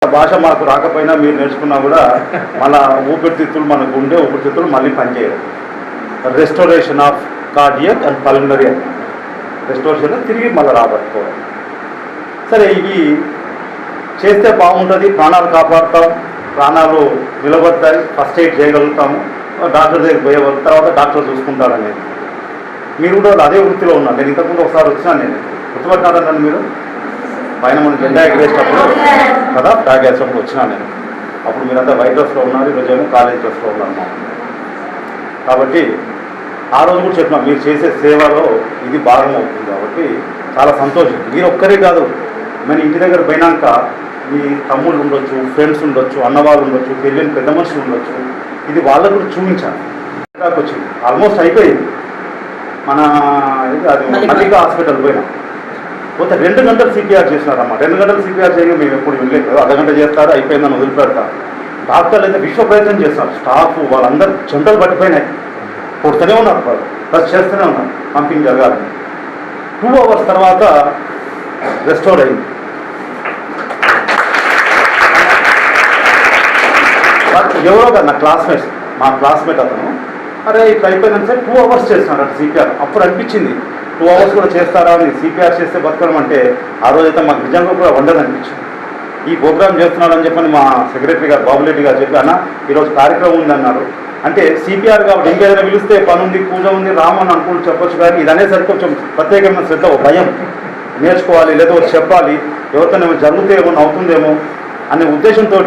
భాష మాకు రాకపోయినా మీరు నేర్చుకున్నా కూడా మళ్ళా ఊపిరితిత్తులు మనకు ఉండే ఊపిరితిత్తులు మళ్ళీ పనిచేయడం. Restoration of cardiac and pulmonary restoration తిరిగి మళ్ళీ రాబట్టుకోవడం. సరే, ఇవి చేస్తే బాగుంటుంది, ప్రాణాలు కాపాడుతాం, ప్రాణాలు నిలబడతాయి, ఫస్ట్ ఎయిడ్ చేయగలుగుతాము, డాక్టర్ దగ్గర పోయే తర్వాత డాక్టర్ చూసుకుంటారనేది. మీరు కూడా అదే వృత్తిలో ఉన్నారు. నేను ఇంతకుముందు ఒకసారి వచ్చినా, నేను గుర్తుపట్టినారన్నాను మీరు పైన మనం జెండా ఎగరేసినప్పుడు కదా, ఫ్లాగ్ వేసినప్పుడు వచ్చినా నేను. అప్పుడు మీరంతా వైట్ డ్రెస్లో ఉన్నారు, ఈరోజు ఏమో కాలేజ్ డ్రెస్లో ఉన్నారు మా. కాబట్టి ఆ రోజు కూడా చెప్పినా మీరు చేసే సేవలో ఇది భాగం అవుతుంది. కాబట్టి చాలా సంతోషం. మీరు ఒక్కరే కాదు, మన ఇంటి దగ్గర పోయినాక మీ తమ్ముళ్ళు ఉండొచ్చు, ఫ్రెండ్స్ ఉండొచ్చు, అన్నవాళ్ళు ఉండొచ్చు, తెలియని పెద్ద మనుషులు ఉండొచ్చు. ఇది వాళ్ళకు కూడా చూపించాలి. వచ్చింది ఆల్మోస్ట్ అయిపోయింది. మన అది మల్లికా హాస్పిటల్ పోయినా పోతే 2 గంటలు సిపిఆర్ చేసినారమ్మా. 2 గంటలు సిపిఆర్ చేయగా మేము ఎప్పుడు వెళ్ళలేదు. అర్ధగంట చేస్తారు, అయిపోయిందని వదిలిపెడతారు. డాక్టర్లు అయితే విశ్వ ప్రయత్నం చేస్తారు. స్టాఫ్ వాళ్ళందరూ చెంటలు పట్టిపోయినాయి, కొడుతూనే ఉన్నారు, వాళ్ళు ప్లస్ చేస్తూనే ఉన్నారు పంపింగ్ జరగాలి. 2 అవర్స్ తర్వాత రెస్టోర్ అయింది. ఎవరో కదా నా క్లాస్మేట్స్, మా క్లాస్మేట్ అతను, అరే ఇట్లా అయిపోయిందని సార్ 2 అవర్స్ చేస్తున్నారు అటు సిపిఆర్. అప్పుడు అనిపించింది 2 అవర్స్ కూడా చేస్తారా అని. సిపిఆర్ చేస్తే బతకడం అంటే ఆ రోజైతే మాకు నిజంగా కూడా ఉండదు అనిపించింది. ఈ ప్రోగ్రామ్ చేస్తున్నారని చెప్పని మా సెక్రటరీ గారు బాబురెడ్డి గారు చెప్పి, అన్న ఈరోజు కార్యక్రమం ఉంది అన్నారు. అంటే సిపిఆర్ కాబట్టి ఇంకేదైనా పిలిస్తే పని ఉంది, పూజ ఉంది, రామని అనుకుంటూ చెప్పొచ్చు. కానీ ఇది అనేసరికి కొంచెం ప్రత్యేకమైన శ్రద్ధ, భయం, నేర్చుకోవాలి, లేదా చెప్పాలి, ఎవరితోనేమో జరుగుతేమో అవుతుందేమో అనే ఉద్దేశంతో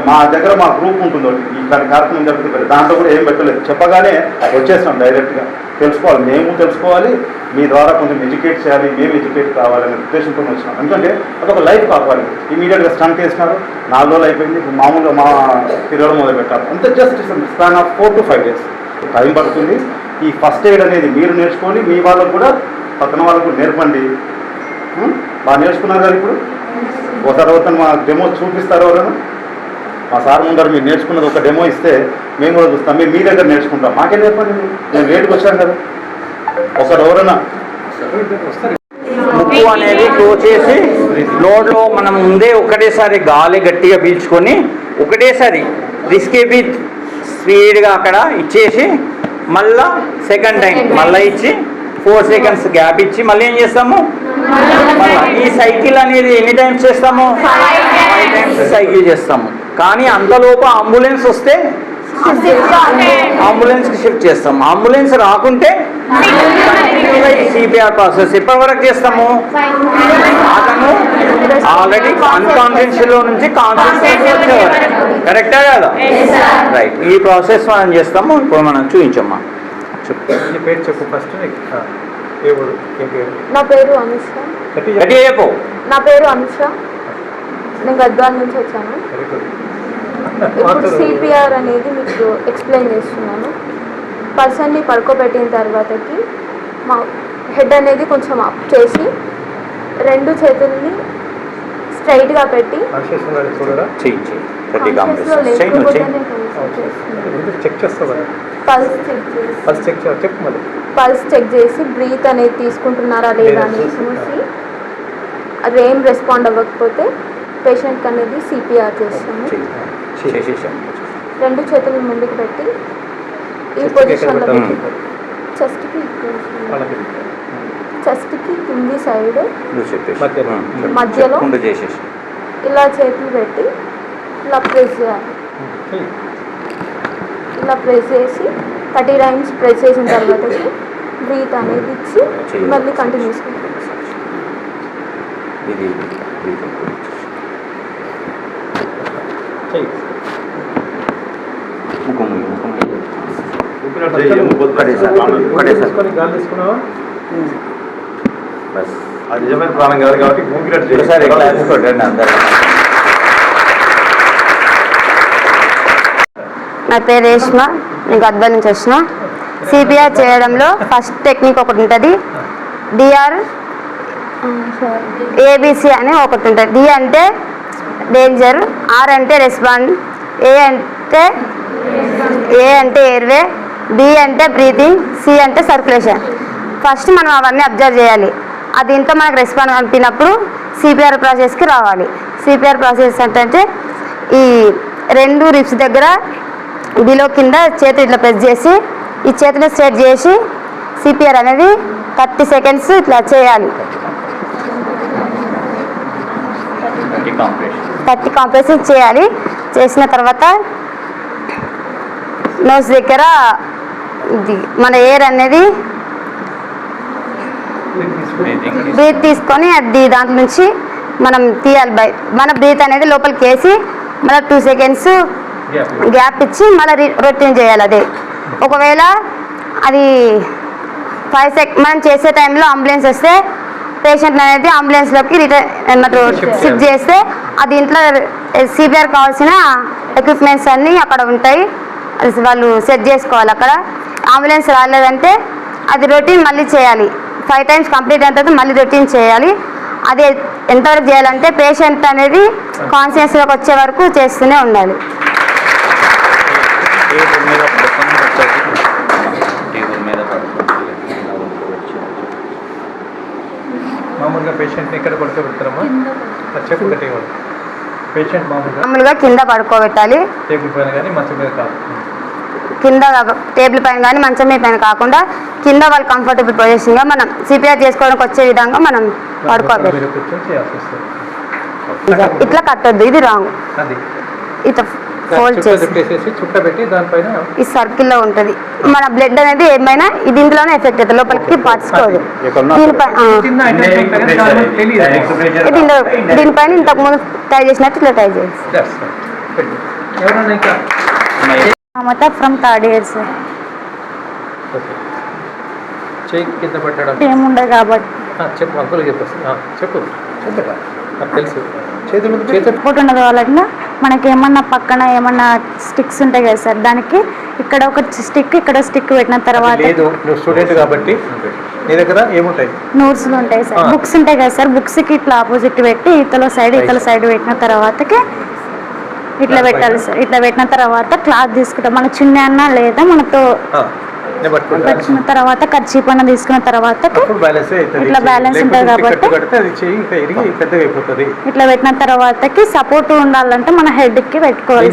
మా దగ్గర మా గ్రూప్ ఉంటుంది. ఈ కార్యక్రమం జరుగుతుంది, దాంట్లో కూడా ఏం పెట్టలేదు, చెప్పగానే వచ్చేస్తాం డైరెక్ట్గా. తెలుసుకోవాలి, మేము తెలుసుకోవాలి, మీ ద్వారా కొంచెం ఎడ్యుకేట్ చేయాలి, మేము ఎడ్యుకేట్ కావాలనే ఉద్దేశంతో వచ్చినాం. ఎందుకంటే అదొక లైఫ్ కావాలి. ఇమీడియట్గా స్టంట్ వేసినారు, 4 రోజులు అయిపోయింది. ఇప్పుడు మామూలుగా మా తిరగడం మొదలు పెట్టారు. అంతే, just span of 4 to 5 days time పడుతుంది. ఈ ఫస్ట్ ఎయిడ్ అనేది మీరు నేర్చుకొని మీ వాళ్ళకు కూడా పక్కన వాళ్ళకు నేర్పండి. బాగా నేర్చుకున్నారు కదా. ఇప్పుడు ఒక తర్వాత మా డెమో చూపిస్తారు ఎవరైనా. మా సార్ ముందర మీరు నేర్చుకున్నది ఒక డెమో ఇస్తే మేము కూడా చూస్తాం. మేము మీ దగ్గర నేర్చుకుంటాం, మాకే నేర్పండి. నేను లేట్కి వచ్చాను కదా. ఒకరు ఎవరైనా ముక్కు అనేది క్లోజ్ చేసి నోట్లో మనం ముందే ఒకటేసారి గాలి గట్టిగా పీల్చుకొని ఒకటేసారి రిస్క్ స్పీడ్గా అక్కడ ఇచ్చేసి మళ్ళా సెకండ్ టైం మళ్ళీ ఇచ్చి 4 seconds గ్యాప్ ఇచ్చి మళ్ళీ ఏం చేస్తాము, మళ్ళీ ఈ సైకిల్ అనేది ఎన్ని టైమ్స్ చేస్తాము, 5 times సైకిల్ చేస్తాము. కానీ అంతలోపు అంబులెన్స్ వస్తే అంబులెన్స్కి షిఫ్ట్ చేస్తాము. అంబులెన్స్ రాకుంటే సిపిఆర్ ప్రాసెస్ ఎప్పటి వరకు చేస్తాము, అతను ఆల్రెడీ అన్కాన్షియస్లో నుంచి కాన్షియస్ వచ్చేవారు. కరెక్టా కదా? రైట్. ఈ ప్రాసెస్ మనం చేస్తాము. ఇప్పుడు మనం చూపించమ్మా. చెప్పు. ఫస్ట్ నా పేరు అనుష. నా పేరు అనుష. నేను గద్వాల నుంచి వచ్చాను. ఇప్పుడు సిపిఆర్ అనేది మీకు ఎక్స్ప్లెయిన్ చేస్తున్నాను. పర్సన్ని పడుకోబెట్టిన తర్వాతకి మా హెడ్ అనేది కొంచెం అప్ చేసి 2 చేతుల్ని స్ట్రైట్గా పెట్టి పల్స్ చెక్ చేసి బ్రీత్ అనేది తీసుకుంటున్నారా లేదా అని చూసి అది ఏం రెస్పాండ్ అవ్వకపోతే పేషెంట్కి అనేది సిపిఆర్ చేస్తాము. 2 చేతులు ముందుకు పెట్టి ఈ పొజిషన్లో పెట్టి చెస్ట్కి కింది సైడ్ మధ్యలో ఇలా చేతులు పెట్టి ఇలా ప్రెస్ చేయాలి. ఇలా ప్రెస్ చేసి 30 times ప్రెస్ చేసిన తర్వాత బ్రీత్ అనేది ఇచ్చి మళ్ళీ కంటిన్యూస్ అది నిజమైన ప్రాణం కాదు కాబట్టి నా పేరు రేష్మ. నేను గద్వాల నుంచి వచ్చిన. సిపిఆర్ చేయడంలో ఫస్ట్ టెక్నిక్ ఒకటి ఉంటుంది, ఏబిసి అని ఒకటి ఉంటుంది. డి అంటే డేంజర్, ఆర్ అంటే రెస్పాండ్, ఏ అంటే ఎయిర్వే, బి అంటే బ్రీతింగ్, సి అంటే సర్క్యులేషన్. ఫస్ట్ మనం అవన్నీ అబ్జర్వ్ చేయాలి. అది ఇంత మనకు రెస్పాండ్ అనిపినప్పుడు సిపిఆర్ ప్రాసెస్కి రావాలి. సిపిఆర్ ప్రాసెస్ అంటే ఈ 2 రిబ్స్ దగ్గర బిలో కింద చేతులు ఇట్లా ప్రెస్ చేసి ఈ చేతులు స్ట్రెచ్ చేసి సిపిఆర్ అనేది 30 సెకండ్స్ ఇట్లా చేయాలి. 30 కాంప్రెషన్ చేయాలి. చేసిన తర్వాత నోస్ దగ్గర ఇది మన ఎయిర్ అనేది బ్రీత్ తీసుకొని అది దాంట్లో నుంచి మనం తీయాలి. మన బ్రీత్ అనేది లోపలికి వేసి మళ్ళీ 2 సెకండ్స్ గ్యాప్ ఇచ్చి మళ్ళీ రొటీన్ చేయాలి. అదే ఒకవేళ అది 5 సెకండ్ మనం చేసే టైంలో అంబులెన్స్ వస్తే పేషెంట్ అనేది అంబులెన్స్లోకి షిఫ్ట్ చేస్తే అది ఇంట్లో సిపిఆర్ కావాల్సిన ఎక్విప్మెంట్స్ అన్నీ అక్కడ ఉంటాయి. అది వాళ్ళు సెట్ చేసుకోవాలి. అక్కడ అంబులెన్స్ రాలేదంటే అది రొటీన్ మళ్ళీ చేయాలి. 5 టైమ్స్ కంప్లీట్ అయిన తర్వాత మళ్ళీ రొటీన్ చేయాలి. అది ఎంతవరకు చేయాలంటే పేషెంట్ అనేది కాన్షియస్లోకి వచ్చే వరకు చేస్తూనే ఉండాలి. మామూలుగా పేషెంట్ని ఎక్కడ పడుకోబెడతారమ్మా? చెప్పు పేషెంట్ మామూలుగా కింద పడుకోబెట్టాలి. టేబుల్ పైన కానీ మంచం మీద కాదు. కింద టేబుల్ పైన కానీ మంచం మీద పైన కాకుండా కింద వాళ్ళు కంఫర్టబుల్ పొజిషన్గా మనం సిపిఆర్ చేసుకోవడానికి వచ్చే విధంగా మనం పడుకోబెట్టాలి. ఇట్లా కట్టొద్దు, ఇది రాంగ్. ఇట్లా ఫోల్డ్ చేసి చుట్టబెట్టి దానిపైన ఈ సర్కిల్లో ఉంటుంది. మన బ్లడ్ అనేది ఏమైనా ఇది ఇంట్లోనే ఎఫెక్ట్ అవుతుంది, లోపలికి పార్టిసిపోదు. దీనిపైన ఇంతకు ముందు ట్రై చేసినట్టు ఇట్లా ట్రై చేసి మమత ఫ్రమ్ 3rd year సార్. కింద పట్టడం ఏముండదు కాబట్టి చెప్పు అంకుల్ చెప్పు తెలుసు. సపోర్ట్ ఉండదు వాళ్ళకి. మనకి ఏమన్నా పక్కన ఏమన్నా స్టిక్స్ ఉంటాయి కదా సార్, దానికి ఇక్కడ ఒక స్టిక్ ఇక్కడ స్టిక్ పెట్టిన తర్వాత నువ్వు స్టూడెంట్ కాబట్టి నీ దగ్గర ఏముంటాయి? నోట్స్లు ఉంటాయి సార్, బుక్స్ ఉంటాయి కదా సార్. బుక్స్కి ఇట్లా ఆపోజిట్ పెట్టి ఇతల సైడ్ పెట్టిన తర్వాతకి ఇట్లా పెట్టాలి సార్. ఇట్లా పెట్టిన తర్వాత క్లాత్ తీసుకుంటాం, మన చిన్న అన్న లేదా మనతో వచ్చిన తర్వాత కర్చీప్ అన్న తీసుకున్న తర్వాత ఇట్లా బ్యాలెన్స్ ఉంటుంది కాబట్టి ఇట్లా పెట్టిన తర్వాతకి సపోర్ట్ ఉండాలంటే మన హెడ్ కి పెట్టుకోవాలి.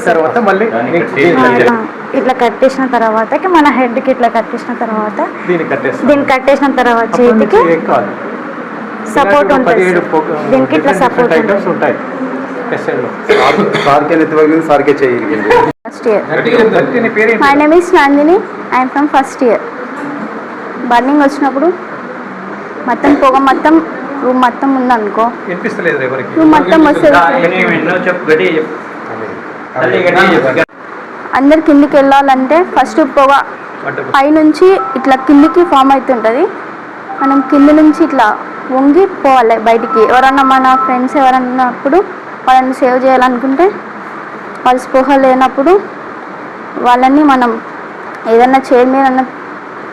ఇట్లా కట్టేసిన తర్వాతకి మన హెడ్ కి ఇట్లా కట్టేసిన తర్వాత దీన్ని కట్టేసిన తర్వాత చేతికి సపోర్ట్ ఉంటుంది. దీనికి ఇట్లా సపోర్ట్ ఉంటుంది. First year. My name is Nandini. I am from first year. Burning వచ్చినప్పుడు మొత్తం పొగ మొత్తం రూమ్ మొత్తం ఉందనుకో, రూమ్ మొత్తం వస్తుంది. అందరు కిందికి వెళ్ళాలంటే ఫస్ట్ పొగ పైనుంచి ఇట్లా కిందికి ఫామ్ అవుతుంటుంది. మనం కింద నుంచి ఇట్లా వంగి పోవాలి బయటికి. ఎవరన్నా మన ఫ్రెండ్స్ ఎవరన్నప్పుడు వాళ్ళని సేవ్ చేయాలనుకుంటే వాళ్ళు స్పృహ లేనప్పుడు వాళ్ళని మనం ఏదన్నా చైర్ మీద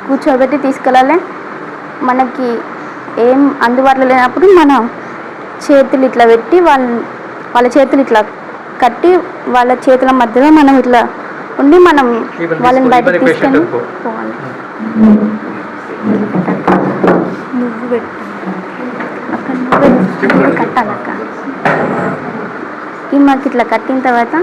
కూర్చోబెట్టి తీసుకెళ్ళాలి. మనకి ఏం అందుబాటులో లేనప్పుడు మనం చేతులు ఇట్లా పెట్టి వాళ్ళ చేతులు ఇట్లా కట్టి వాళ్ళ చేతుల మధ్యలో మనం ఇట్లా ఉండి మనం వాళ్ళని బయటకు తీసుకొని పోవాలి. నువ్వు పెట్టు అక్కడ, నువ్వు కట్టాలి అక్క. మాకు ఇట్లా కట్టిన తర్వాత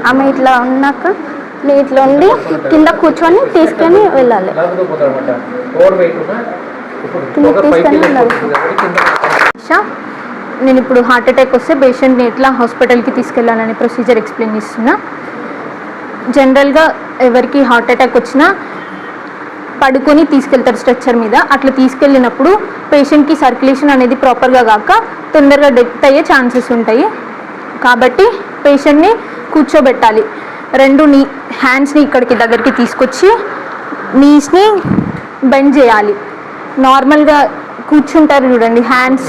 ఆమె ఇట్లా ఉన్నాక ఇట్లా ఉండి కింద కూర్చొని తీసుకొని వెళ్ళాలి. నేను ఇప్పుడు హార్ట్ అటాక్ వస్తే పేషెంట్ని ఎట్లా హాస్పిటల్కి తీసుకెళ్ళాలని ప్రొసీజర్ ఎక్స్ప్లెయిన్ చేస్తున్నా. జనరల్గా ఎవరికి హార్ట్ అటాక్ వచ్చినా పడుకొని తీసుకెళ్తారు స్ట్రెచ్చర్ మీద. అట్లా తీసుకెళ్ళినప్పుడు పేషెంట్కి సర్క్యులేషన్ అనేది ప్రాపర్గా కాక తొందరగా డెత్ అయ్యే ఛాన్సెస్ ఉంటాయి. కాబట్టి పేషెంట్ని కూర్చోబెట్టాలి. 2 హ్యాండ్స్ని ఇక్కడికి దగ్గరికి తీసుకొచ్చి నీస్ని బెండ్ చేయాలి. నార్మల్గా కూర్చుంటారు చూడండి, హ్యాండ్స్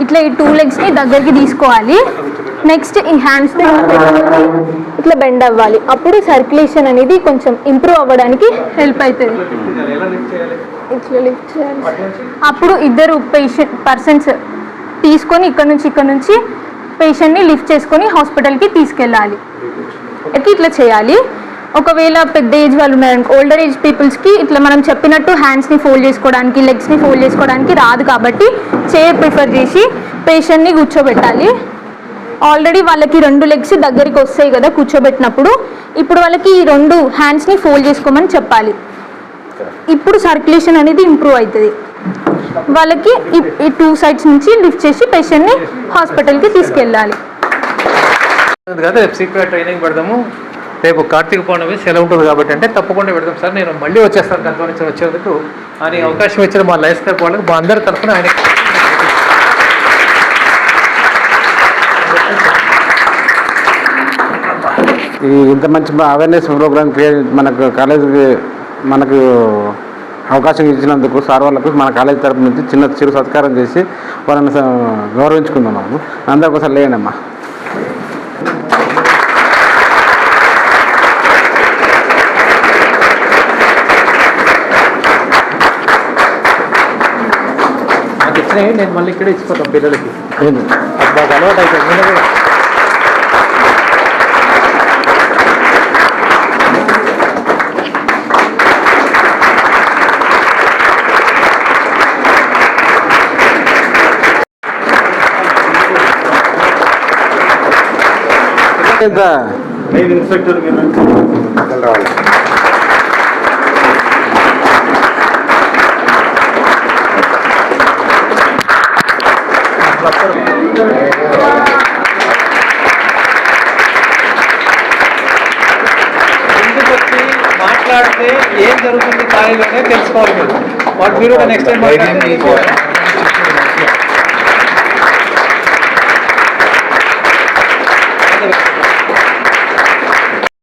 ఇట్లా ఈ 2 లెగ్స్ని దగ్గరికి తీసుకోవాలి. నెక్స్ట్ ఈ హ్యాండ్స్ని ఇట్లా బెండ్ అవ్వాలి. అప్పుడు సర్క్యులేషన్ అనేది కొంచెం ఇంప్రూవ్ అవ్వడానికి హెల్ప్ అవుతుంది. ఇట్లా లిఫ్ట్ చేయాలి. అప్పుడు 2 పర్సన్స్ తీసుకొని ఇక్కడ నుంచి పేషెంట్ని లిఫ్ట్ చేసుకొని హాస్పిటల్కి తీసుకెళ్ళాలి. ఇట్లా చేయాలి. ఒకవేళ పెద్ద ఏజ్ వాళ్ళు ఉన్నారనుకో, ఓల్డర్ ఏజ్ పీపుల్స్కి ఇట్లా మనం చెప్పినట్టు హ్యాండ్స్ని ఫోల్డ్ చేసుకోవడానికి, లెగ్స్ని ఫోల్డ్ చేసుకోవడానికి రాదు కాబట్టి చైర్ ప్రిఫర్ చేసి పేషెంట్ని కూర్చోబెట్టాలి. ఆల్రెడీ వాళ్ళకి 2 లెగ్స్ దగ్గరికి వస్తాయి కదా కూర్చోబెట్టినప్పుడు, ఇప్పుడు వాళ్ళకి ఈ 2 హ్యాండ్స్ని ఫోల్డ్ చేసుకోమని చెప్పాలి. ఇప్పుడు సర్క్యులేషన్ అనేది ఇంప్రూవ్ అవుతుంది. వాళ్ళకి ఈ 2 సైడ్స్ నుంచి లిఫ్ట్ చేసి పేషెంట్ని హాస్పిటల్కి తీసుకెళ్ళాలి. కదా రేపు సిపిఆర్ ట్రైనింగ్ పెడదాము. రేపు కార్తీక పౌర్ణమి సెలవు ఉంటుంది కాబట్టి అంటే తప్పకుండా పెడదాం సార్. నేను మళ్ళీ వచ్చేస్తాను కనుక నుంచి వచ్చేందుకు అని అవకాశం ఇచ్చిన మా లైఫ్ స్టైల్ వాళ్ళకి మా అందరి తరఫున ఆయన ఇంత మంచి అవేర్నెస్ ప్రోగ్రామ్ మనకు కాలేజీకి అవకాశం ఇచ్చినందుకు సార్ వాళ్ళకు మన కాలేజీ తరపు నుంచి చిరు సత్కారం చేసి వాళ్ళని గౌరవించుకుందాం. మనము అందరూ ఒకసారి లేనమ్మా. నాకు ఇచ్చినవి నేను మళ్ళీ ఇక్కడే ఇచ్చిపోతాను పిల్లలకి. ఏంటి బాగా అలవాటు అయిపోయింది. నేను కూడా మెయిన్ ఇన్స్పెక్టర్ మీరు రావాలి. ముందుకు వచ్చి మాట్లాడితే ఏం జరుగుతుంది కాలేజీలోనే తెలుసుకోవాలి. మీరు నెక్స్ట్ టైం